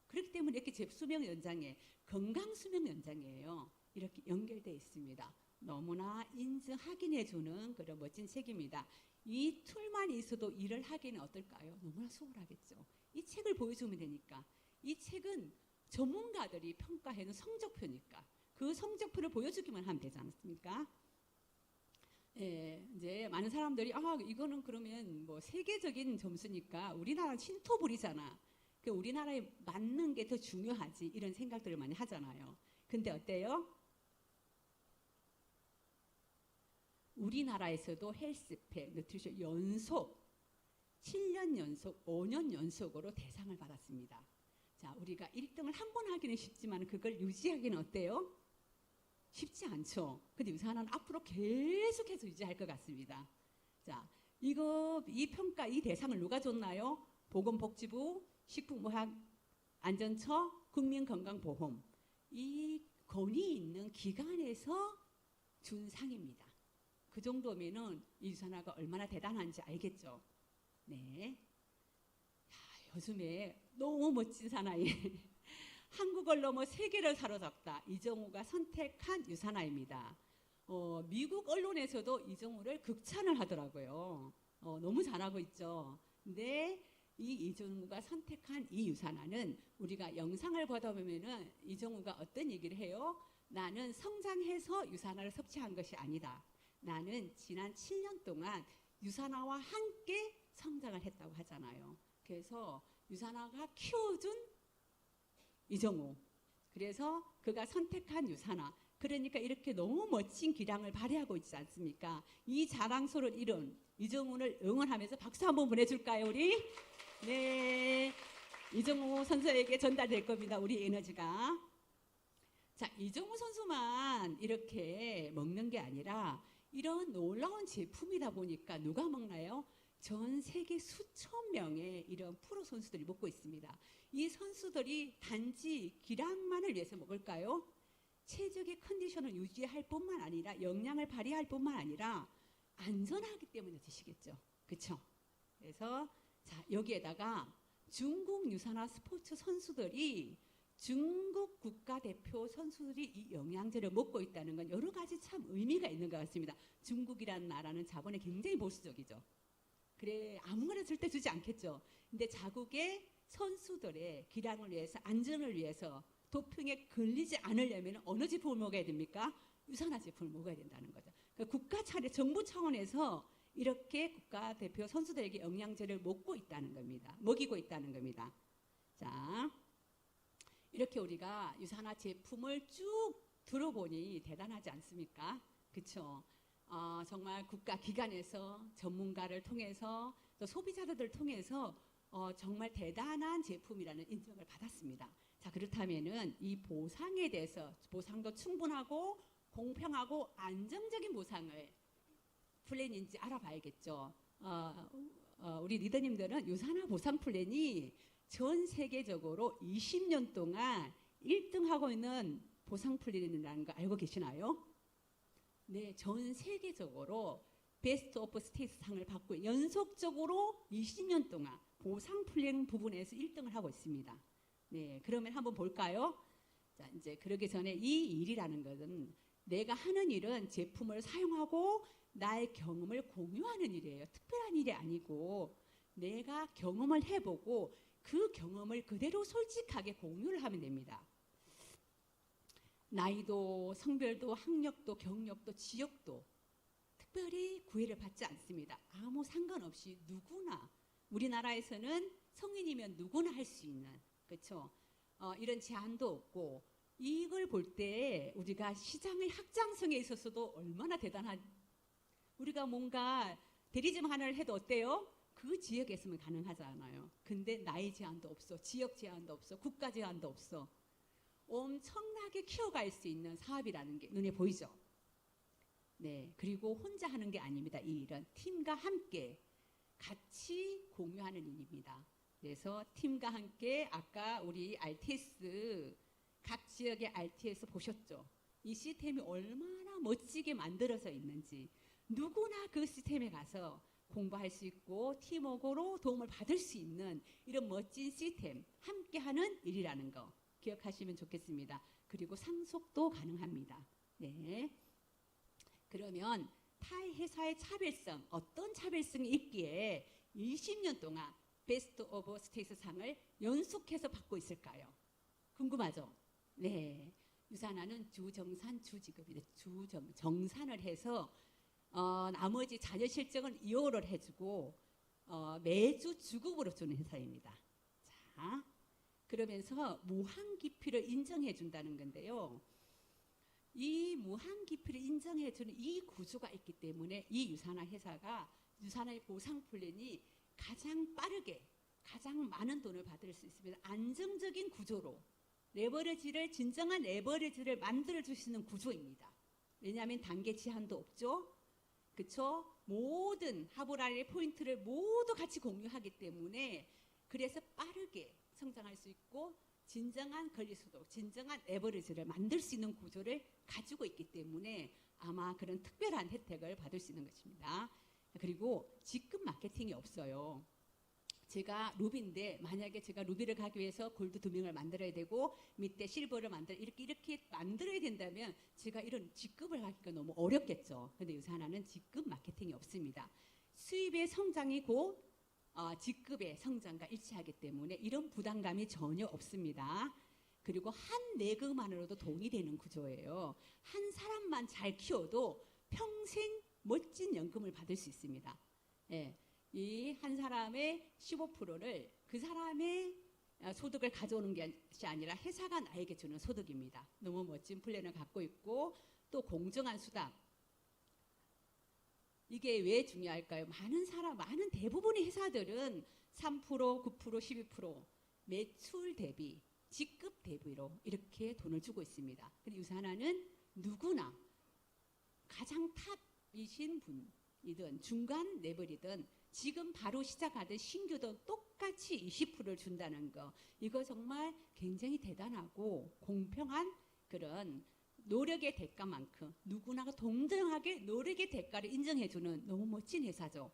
그렇기 때문에 이렇게 수명 연장에 건강 수명 연장이에요. 이렇게 연결되어 있습니다. 너무나 인증 확인해주는 그런 멋진 책입니다. 이 툴만 있어도 일을 하기는 어떨까요? 너무나 수월하겠죠. 이 책을 보여주면 되니까. 이 책은 전문가들이 평가해놓은 성적표니까 그 성적표를 보여주기만 하면 되지 않습니까? 예, 이제 많은 사람들이 이거는 그러면 뭐 세계적인 점수니까 우리나라 신토불이잖아. 그 우리나라에 맞는 게 더 중요하지 이런 생각들을 많이 하잖아요. 근데 어때요? 우리나라에서도 헬스팩, 뉴트리션 연속 7년 연속, 5년 연속으로 대상을 받았습니다. 자, 우리가 1등을 한 번 하기는 쉽지만 그걸 유지하기는 어때요? 쉽지 않죠. 근데 유산은 앞으로 계속해서 유지할 것 같습니다. 자, 이 평가, 이 대상을 누가 줬나요? 보건복지부, 식품의약안전처, 국민건강보험. 이 권위 있는 기관에서 준 상입니다. 그 정도면은 이 유산화가 얼마나 대단한지 알겠죠? 네. 야, 요즘에 너무 멋진 사나이. 한국을 넘어 세계를 사로잡다. 이정우가 선택한 유산화입니다. 미국 언론에서도 이정우를 극찬을 하더라고요. 너무 잘하고 있죠. 근데 이 이정우가 선택한 이 유산화는 우리가 영상을 보다 보면은 이정우가 어떤 얘기를 해요? 나는 성장해서 유산화를 섭취한 것이 아니다. 나는 지난 7년 동안 유산화와 함께 성장을 했다고 하잖아요. 그래서 유산화가 키워준 이정우. 그래서 그가 선택한 유산화. 그러니까 이렇게 너무 멋진 기량을 발휘하고 있지 않습니까? 이 자랑스러운 이룬 이정우를 응원하면서 박수 한번 보내줄까요, 우리? 네. 이정우 선수에게 전달될 겁니다. 우리 에너지가. 자, 이정우 선수만 이렇게 먹는 게 아니라 이런 놀라운 제품이다 보니까 누가 먹나요? 전 세계 수천 명의 이런 프로 선수들이 먹고 있습니다. 이 선수들이 단지 기량만을 위해서 먹을까요? 체력의 컨디션을 유지할 뿐만 아니라 역량을 발휘할 뿐만 아니라 안전하기 때문에 드시겠죠. 그렇죠? 그래서 자, 여기에다가 중국 유산화 스포츠 선수들이 중국 국가대표 선수들이 이 영양제를 먹고 있다는 건 여러 가지 참 의미가 있는 것 같습니다. 중국이라는 나라는 자본에 굉장히 보수적이죠. 그래, 아무거나 절대 주지 않겠죠. 근데 자국의 선수들의 기량을 위해서, 안전을 위해서 도핑에 걸리지 않으려면 어느 제품을 먹어야 됩니까? 유산화 제품을 먹어야 된다는 거죠. 그러니까 국가 차례, 정부 차원에서 이렇게 국가대표 선수들에게 영양제를 먹고 있다는 겁니다. 먹이고 있다는 겁니다. 자, 이렇게 우리가 유산화 제품을 쭉 들어보니 대단하지 않습니까? 그렇죠? 정말 국가 기관에서 전문가를 통해서 또 소비자들을 통해서 정말 대단한 제품이라는 인정을 받았습니다. 자, 그렇다면은 이 보상에 대해서 보상도 충분하고 공평하고 안정적인 보상을 플랜인지 알아봐야겠죠. 우리 리더님들은 유산화 보상 플랜이 전 세계적으로 20년 동안 1등하고 있는 보상 플랜이라는 거 알고 계시나요? 네, 전 세계적으로 베스트 오브 스테이트 상을 받고 연속적으로 20년 동안 보상 플랜 부분에서 1등을 하고 있습니다. 네, 그러면 한번 볼까요? 자, 이제 그러기 전에 이 일이라는 것은 내가 하는 일은 제품을 사용하고 나의 경험을 공유하는 일이에요. 특별한 일이 아니고 내가 경험을 해보고 그 경험을 그대로 솔직하게 공유를 하면 됩니다. 나이도, 성별도, 학력도, 경력도, 지역도 특별히 구애를 받지 않습니다. 아무 상관없이 누구나, 우리나라에서는 성인이면 누구나 할 수 있는, 그렇죠? 이런 제한도 없고, 이걸 볼 때 우리가 시장의 확장성에 있어서도 얼마나 대단한, 우리가 뭔가 대리점 하나를 해도 어때요? 그 지역에 있으면 가능하잖아요. 근데 나이 제한도 없어, 지역 제한도 없어, 국가 제한도 없어. 엄청나게 키워갈 수 있는 사업이라는 게 눈에 보이죠? 네, 그리고 혼자 하는 게 아닙니다. 이 일은 팀과 함께 같이 공유하는 일입니다. 그래서 팀과 함께 아까 우리 RTS 각 지역의 RTS 보셨죠? 이 시스템이 얼마나 멋지게 만들어져 있는지 누구나 그 시스템에 가서 공부할 수 있고 팀워크로 도움을 받을 수 있는 이런 멋진 시스템 함께하는 일이라는 거 기억하시면 좋겠습니다. 그리고 상속도 가능합니다. 네. 그러면 타 회사의 차별성, 어떤 차별성이 있기에 20년 동안 베스트 오브 스테이트 상을 연속해서 받고 있을까요? 궁금하죠? 네. 유산하는 주정산 주지급이다. 정산을 해서 나머지 자녀 실적은 2월을 해주고 매주 주급으로 주는 회사입니다. 자, 그러면서 무한 기피를 인정해 준다는 건데요. 이 무한 기피를 인정해 주는 이 구조가 있기 때문에 이 유산화 회사가 유산화의 보상 플랜이 가장 빠르게 가장 많은 돈을 받을 수 있습니다. 안정적인 구조로 진정한 레버리지를 만들어 주시는 구조입니다. 왜냐하면 단계 제한도 없죠. 그렇죠? 모든 하브라의 포인트를 모두 같이 공유하기 때문에 그래서 빠르게 성장할 수 있고 진정한 권리소득, 진정한 레버리지를 만들 수 있는 구조를 가지고 있기 때문에 아마 그런 특별한 혜택을 받을 수 있는 것입니다. 그리고 직급 마케팅이 없어요. 제가 루비인데 만약에 제가 루비를 가기 위해서 골드 2명을 만들어야 되고 밑에 실버를 이렇게 만들어야 된다면 제가 이런 직급을 하기가 너무 어렵겠죠. 근데 유산화는 직급 마케팅이 없습니다. 수입의 성장이고 직급의 성장과 일치하기 때문에 이런 부담감이 전혀 없습니다. 그리고 한 내금만으로도 돈이 되는 구조예요. 한 사람만 잘 키워도 평생 멋진 연금을 받을 수 있습니다. 예. 이 한 사람의 15%를 그 사람의 소득을 가져오는 것이 아니라 회사가 나에게 주는 소득입니다. 너무 멋진 플랜을 갖고 있고 또 공정한 수당. 이게 왜 중요할까요? 많은 대부분의 회사들은 3%, 9%, 12% 매출 대비, 직급 대비로 이렇게 돈을 주고 있습니다. 근데 유산화는 누구나 가장 탑이신 분이든 중간 레벨이든 지금 바로 시작하던 신규도 똑같이 20%를 준다는 거. 이거 정말 굉장히 대단하고 공평한 그런 노력의 대가만큼 누구나 동등하게 노력의 대가를 인정해주는 너무 멋진 회사죠.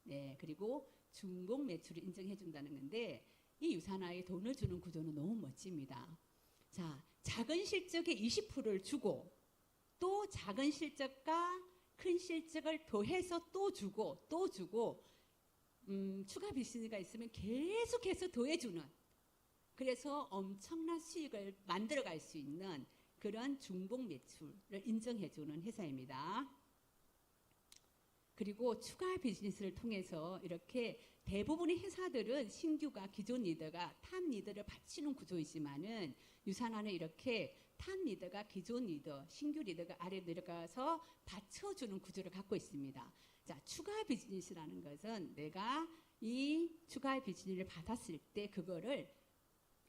네, 그리고 중복 매출을 인정해준다는 건데 이 유산화에 돈을 주는 구조는 너무 멋집니다. 자, 작은 실적에 20%를 주고 또 작은 실적과 큰 실적을 더해서 또 주고 추가 비즈니스가 있으면 계속해서 더해주는 그래서 엄청난 수익을 만들어갈 수 있는 그런 중복 매출을 인정해주는 회사입니다. 그리고 추가 비즈니스를 통해서 이렇게 대부분의 회사들은 신규가 기존 리더가 탑 리더를 바치는 구조이지만은 유산화는 이렇게 탑 리더가 기존 리더, 신규 리더가 아래 내려가서 받쳐주는 구조를 갖고 있습니다. 자, 추가 비즈니스라는 것은 내가 이 추가 비즈니스를 받았을 때 그거를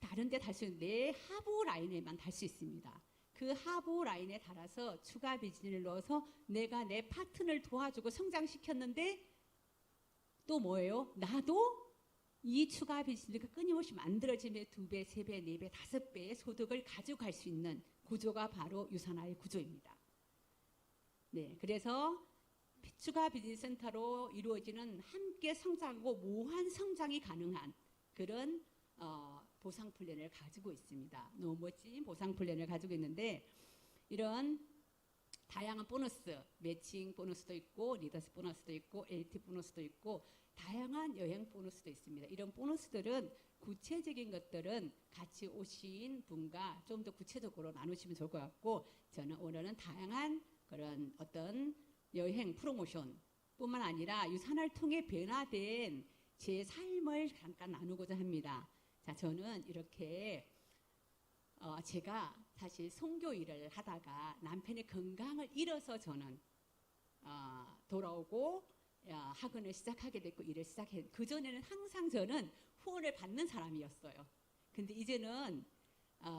다른 데 달 수 있는 내 하부 라인에만 달 수 있습니다. 그 하부 라인에 달아서 추가 비즈니스를 넣어서 내가 내 파트너를 도와주고 성장시켰는데 또 뭐예요? 나도 이 추가 비즈니스가 끊임없이 만들어지면 2배, 3배, 4배, 5배의 소득을 가져갈 수 있는 구조가 바로 유산화의 구조입니다. 네, 그래서 추가 비즈니스 센터로 이루어지는 함께 성장하고 무한 성장이 가능한 그런 보상 플랜을 가지고 있습니다. 너무 멋진 보상 플랜을 가지고 있는데 이런 다양한 보너스, 매칭 보너스도 있고 리더스 보너스도 있고 LT 보너스도 있고 다양한 여행 보너스도 있습니다. 이런 보너스들은 구체적인 것들은 같이 오신 분과 좀 더 구체적으로 나누시면 좋을 것 같고, 저는 오늘은 다양한 그런 어떤 여행 프로모션 뿐만 아니라 유산을 통해 변화된 제 삶을 잠깐 나누고자 합니다. 자, 저는 이렇게 제가 사실 선교 일을 하다가 남편의 건강을 잃어서 저는 돌아오고 학원을 시작하게 됐고 일을 시작해. 그 전에는 항상 저는 후원을 받는 사람이었어요. 근데 이제는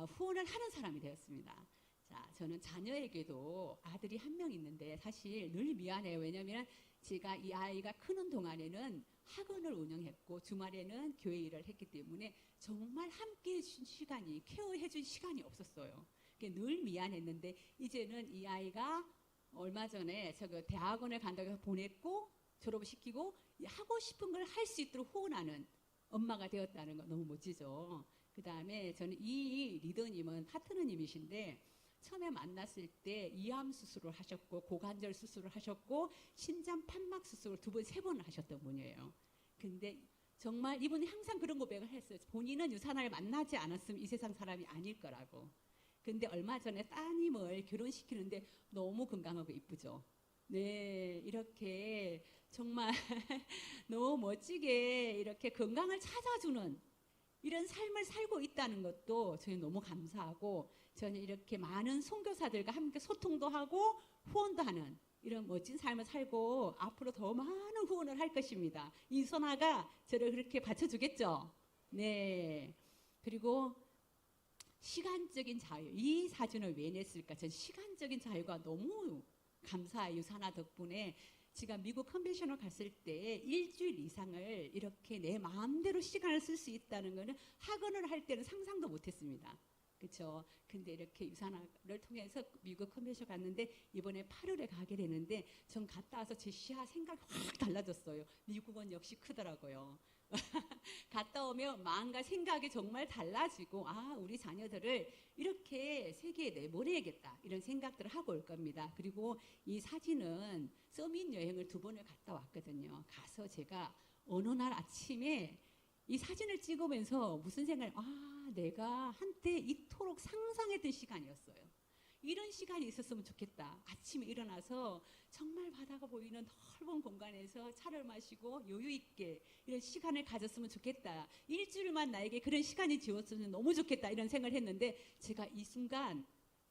후원을 하는 사람이 되었습니다. 자, 저는 자녀에게도 아들이 한 명 있는데 사실 늘 미안해요. 왜냐하면 제가 이 아이가 크는 동안에는 학원을 운영했고 주말에는 교회 일을 했기 때문에 정말 함께 해준 시간이, 케어해준 시간이 없었어요. 늘 미안했는데 이제는 이 아이가 얼마 전에 저 대학원을 간다고 해서 보냈고 졸업시키고 하고 싶은 걸 할 수 있도록 후원하는 엄마가 되었다는 거 너무 멋지죠. 그 다음에 저는 이 리더님은 파트너님이신데 처음에 만났을 때 이암 수술을 하셨고 고관절 수술을 하셨고 심장 판막 수술을 2번, 3번을 하셨던 분이에요. 근데 정말 이분이 항상 그런 고백을 했어요. 본인은 유산을 만나지 않았으면 이 세상 사람이 아닐 거라고. 근데 얼마 전에 따님을 결혼시키는데 너무 건강하고 이쁘죠. 네, 이렇게 정말 너무 멋지게 이렇게 건강을 찾아주는 이런 삶을 살고 있다는 것도 저희 너무 감사하고, 저는 이렇게 많은 선교사들과 함께 소통도 하고 후원도 하는 이런 멋진 삶을 살고 앞으로 더 많은 후원을 할 것입니다. 이 선아가 저를 그렇게 받쳐주겠죠. 네. 그리고 시간적인 자유. 이 사진을 왜 냈을까? 전 시간적인 자유가 너무 감사해요. 유산아 덕분에 제가 미국 컨벤션을 갔을 때 일주일 이상을 이렇게 내 마음대로 시간을 쓸 수 있다는 거는 학원을 할 때는 상상도 못했습니다. 그렇죠? 근데 이렇게 유산화를 통해서 미국 컨벤션 갔는데 이번에 8월에 가게 되는데 전 갔다 와서 제 시야 생각이 확 달라졌어요. 미국은 역시 크더라고요. 갔다 오면 마음과 생각이 정말 달라지고 우리 자녀들을 이렇게 세계에 내보내야겠다 이런 생각들을 하고 올 겁니다. 그리고 이 사진은 서밋 여행을 2번을 갔다 왔거든요. 가서 제가 어느 날 아침에 이 사진을 찍으면서 무슨 생각을 내가 한때 이토록 상상했던 시간이었어요. 이런 시간이 있었으면 좋겠다. 아침에 일어나서 정말 바다가 보이는 넓은 공간에서 차를 마시고 여유 있게 이런 시간을 가졌으면 좋겠다. 일주일만 나에게 그런 시간이 지웠으면 너무 좋겠다. 이런 생각을 했는데 제가 이 순간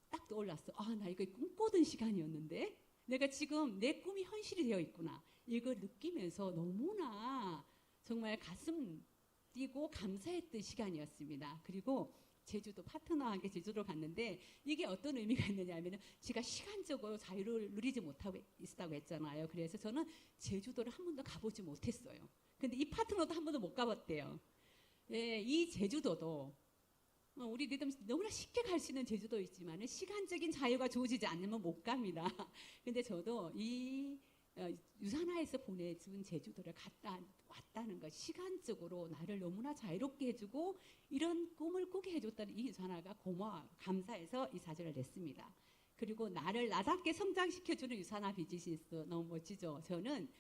딱 떠올랐어. 나 이거 꿈꾸던 시간이었는데 내가 지금 내 꿈이 현실이 되어 있구나. 이걸 느끼면서 너무나 정말 가슴 뛰고 감사했던 시간이었습니다. 그리고 제주도 파트너와 함께 제주도를 갔는데 이게 어떤 의미가 있느냐 하면 제가 시간적으로 자유를 누리지 못하고 있었다고 했잖아요. 그래서 저는 제주도를 한 번도 가보지 못했어요. 근데 이 파트너도 한 번도 못 가봤대요. 예, 이 제주도도 우리 리듬 너무나 쉽게 갈 수 있는 제주도 있지만 시간적인 자유가 주어지지 않으면 못 갑니다. 근데 저도 이 유산화에서 보내준 제주도를 갔다 왔다는 것, 시간적으로 나를 너무나 자유롭게 해주고 이런 꿈을 꾸게 해줬다는 이 유산화가 고마워 감사해서 이 사진을 냈습니다. 그리고 나를 나답게 성장시켜주는 유산화 비즈니스 너무 멋지죠. 저는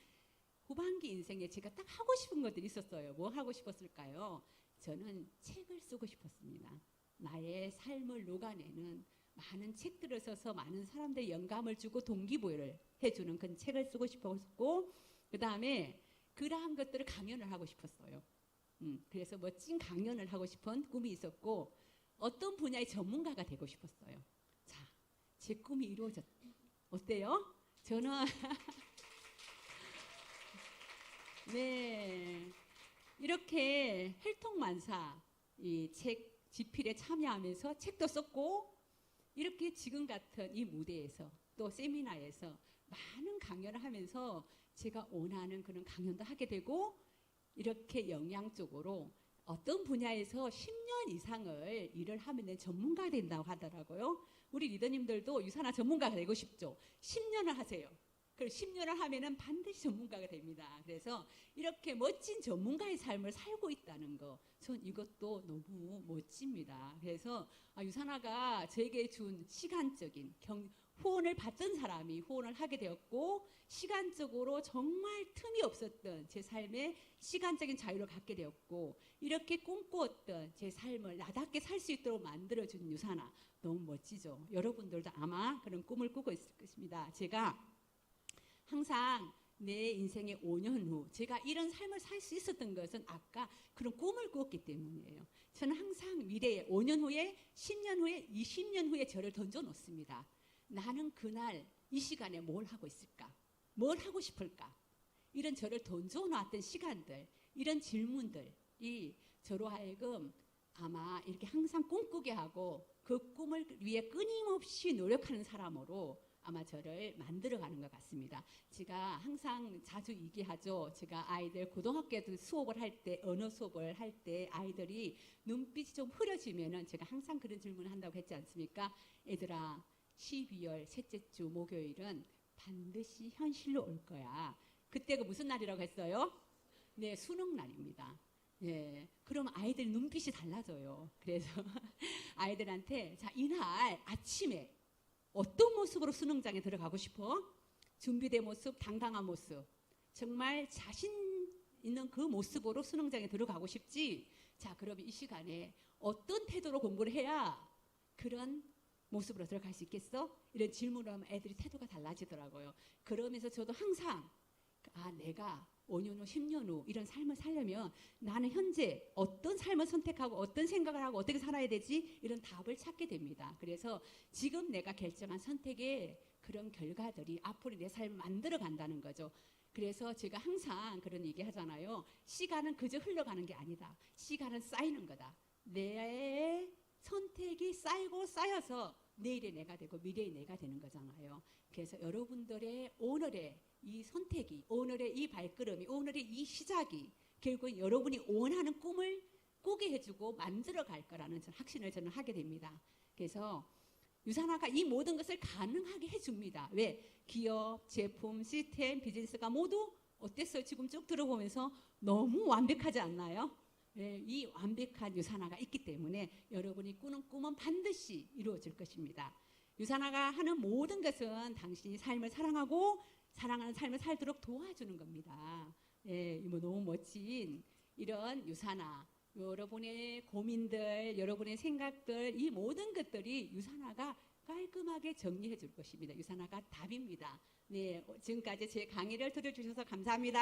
후반기 인생에 제가 딱 하고 싶은 것들이 있었어요. 뭐 하고 싶었을까요? 저는 책을 쓰고 싶었습니다. 나의 삶을 녹아내는 많은 책들을 써서 많은 사람들의 영감을 주고 동기부여를 해주는 그런 책을 쓰고 싶었고, 그 다음에 그러한 것들을 강연을 하고 싶었어요. 그래서 멋진 강연을 하고 싶은 꿈이 있었고 어떤 분야의 전문가가 되고 싶었어요. 자, 제 꿈이 이루어졌. 어때요? 저는 네, 이렇게 혈통만사 이 책 집필에 참여하면서 책도 썼고 이렇게 지금 같은 이 무대에서 또 세미나에서 많은 강연을 하면서 제가 원하는 그런 강연도 하게 되고 이렇게 영양적으로 어떤 분야에서 10년 이상을 일을 하면 전문가가 된다고 하더라고요. 우리 리더님들도 유산화 전문가가 되고 싶죠. 10년을 하세요. 그리고 10년을 하면은 반드시 전문가가 됩니다. 그래서 이렇게 멋진 전문가의 삶을 살고 있다는 거, 전 이것도 너무 멋집니다. 그래서 유산화가 저에게 준 시간적인 후원을 받던 사람이 후원을 하게 되었고 시간적으로 정말 틈이 없었던 제 삶에 시간적인 자유를 갖게 되었고 이렇게 꿈꾸었던 제 삶을 나답게 살 수 있도록 만들어준 유산아 너무 멋지죠. 여러분들도 아마 그런 꿈을 꾸고 있을 것입니다. 제가 항상 내 인생의 5년 후 제가 이런 삶을 살 수 있었던 것은 아까 그런 꿈을 꾸었기 때문이에요. 저는 항상 미래에 5년 후에 10년 후에 20년 후에 저를 던져 놓습니다. 나는 그날 이 시간에 뭘 하고 있을까? 뭘 하고 싶을까? 이런 저를 던져 놨던 시간들, 이런 질문들이 저로 하여금 아마 이렇게 항상 꿈꾸게 하고 그 꿈을 위해 끊임없이 노력하는 사람으로 아마 저를 만들어가는 것 같습니다. 제가 항상 자주 얘기하죠. 제가 아이들 고등학교 수업을 할 때, 언어 수업을 할 때 아이들이 눈빛이 좀 흐려지면은 제가 항상 그런 질문을 한다고 했지 않습니까? 얘들아, 12월 셋째 주 목요일은 반드시 현실로 올 거야. 그때가 무슨 날이라고 했어요? 네, 수능 날입니다. 예, 그럼 아이들 눈빛이 달라져요. 그래서 아이들한테 자, 이날 아침에 어떤 모습으로 수능장에 들어가고 싶어? 준비된 모습, 당당한 모습. 정말 자신 있는 그 모습으로 수능장에 들어가고 싶지? 자, 그럼 이 시간에 어떤 태도로 공부를 해야 그런 모습으로 들어갈 수 있겠어? 이런 질문을 하면 애들이 태도가 달라지더라고요. 그러면서 저도 항상 내가 5년 후, 10년 후 이런 삶을 살려면 나는 현재 어떤 삶을 선택하고 어떤 생각을 하고 어떻게 살아야 되지? 이런 답을 찾게 됩니다. 그래서 지금 내가 결정한 선택의 그런 결과들이 앞으로 내 삶을 만들어 간다는 거죠. 그래서 제가 항상 그런 얘기 하잖아요. 시간은 그저 흘러가는 게 아니다. 시간은 쌓이는 거다. 내 선택이 쌓이고 쌓여서 내일의 내가 되고 미래의 내가 되는 거잖아요. 그래서 여러분들의 오늘의 이 선택이, 오늘의 이 발걸음이, 오늘의 이 시작이 결국 여러분이 원하는 꿈을 꾸게 해주고 만들어 갈 거라는 확신을 저는 하게 됩니다. 그래서 유산화가 이 모든 것을 가능하게 해줍니다. 왜? 기업, 제품, 시스템, 비즈니스가 모두 어땠어요? 지금 쭉 들어보면서 너무 완벽하지 않나요? 네, 이 완벽한 유산화가 있기 때문에 여러분이 꾸는 꿈은 반드시 이루어질 것입니다. 유산화가 하는 모든 것은 당신이 삶을 사랑하고 사랑하는 삶을 살도록 도와주는 겁니다. 예, 뭐 너무 멋진 이런 유산화, 여러분의 고민들, 여러분의 생각들, 이 모든 것들이 유산화가 깔끔하게 정리해 줄 것입니다. 유산화가 답입니다. 네, 지금까지 제 강의를 들어주셔서 감사합니다.